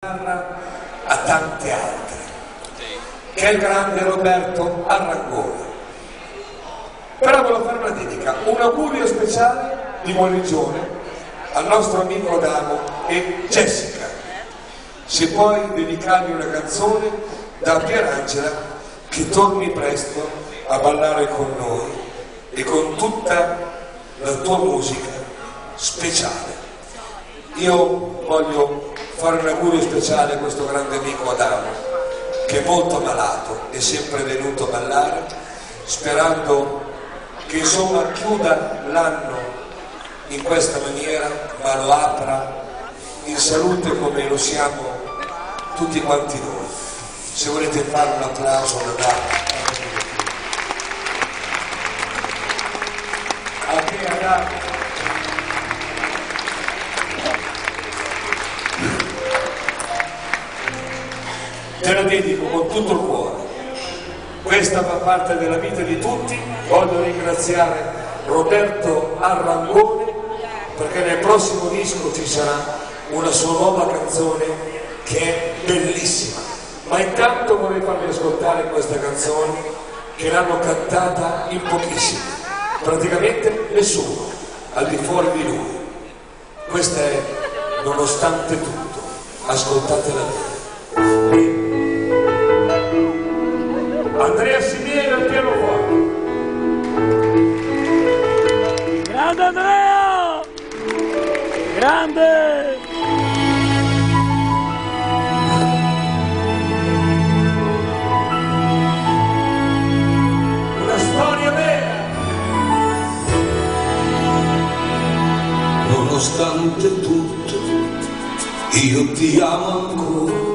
a tante altre, che è il grande Roberto Arrangoni. Però volevo fare una dedica, un augurio speciale di guarigione al nostro amico Adamo e Jessica. Se puoi dedicargli una canzone da Pierangela, che torni presto a ballare con noi e con tutta la tua musica speciale. Io voglio fare un augurio speciale a questo grande amico Adamo, che è molto malato, è sempre venuto a ballare, sperando che insomma chiuda l'anno in questa maniera, ma lo apra in salute come lo siamo tutti quanti noi. Se volete fare un applauso a Adamo. A te Adamo. Te lo dedico con tutto il cuore. Questa fa parte della vita di tutti. Voglio ringraziare Roberto Arrangoni perché nel prossimo disco ci sarà una sua nuova canzone che è bellissima. Ma intanto vorrei farvi ascoltare questa canzone che l'hanno cantata in pochissimi, praticamente nessuno al di fuori di lui. Questa è Nonostante tutto. Ascoltatela bene. Andrea Simieri al pianoforte. Grande Andrea! Grande! Una storia vera. Nonostante tutto, io ti amo ancora.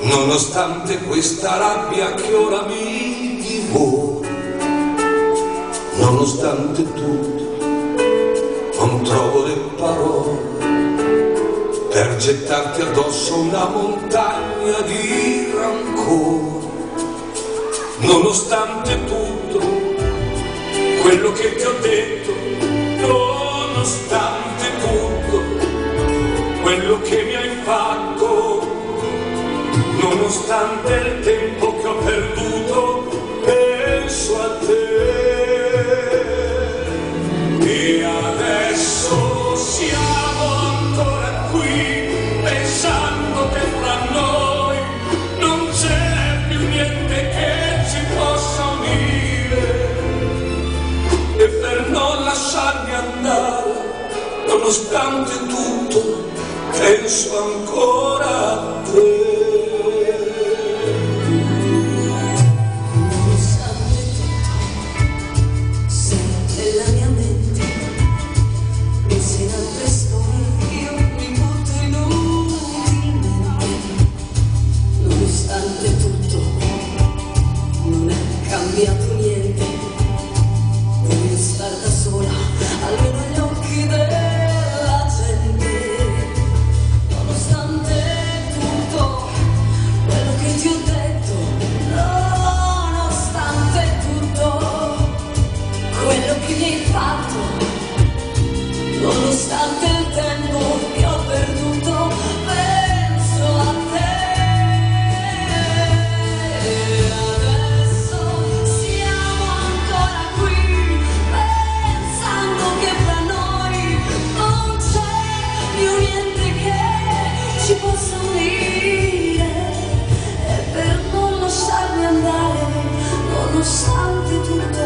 Nonostante questa rabbia che ora mi divora, nonostante tutto, non trovo le parole per gettarti addosso una montagna di rancore. Nonostante tutto, quello che ti ho detto, nonostante tutto, quello che mi hai fatto, nonostante il tempo che ho perduto, penso a te. E adesso siamo ancora qui, pensando che fra noi non c'è più niente che ci possa unire. E per non lasciarmi andare, nonostante tutto, penso ancora a te. Cambiato niente, voglio stare da sola, almeno agli occhi della gente. Nonostante tutto quello che ti ho detto, nonostante tutto quello che mi hai fatto, nonostante il tempo che ho perduto, penso a te. Ci posso unire e per non lasciarmi andare, nonostante tutto,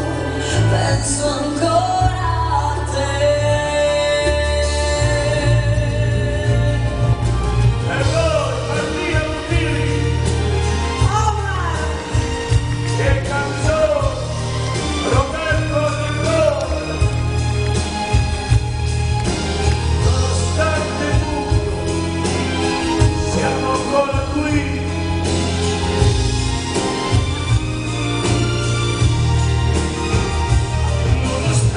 penso ancora a te. E voi, Martina Ruffini, che canzone, Roberto Arrangoni. Nonostante tutto, siamo ancora qui. Nonostante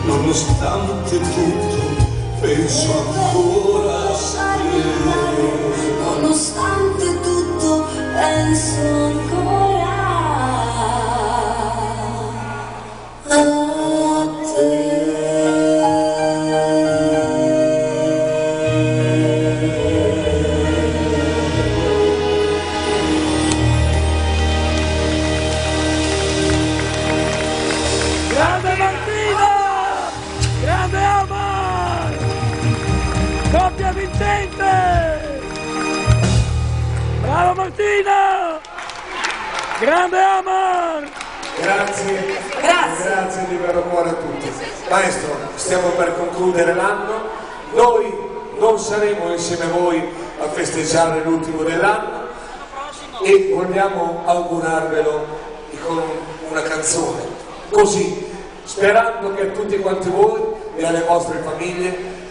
nonostante tutto, penso ancora a te. Nonostante tutto penso ancora a te. Grande Martina! Grande Omar! Coppia vincente! Bravo Martina! Grande Omar! Grazie, grazie di vero cuore a tutti. Maestro, stiamo per concludere l'anno, noi non saremo insieme a voi a festeggiare l'ultimo dell'anno e vogliamo augurarvelo con una canzone, così, sperando che a tutti quanti voi e alle vostre famiglie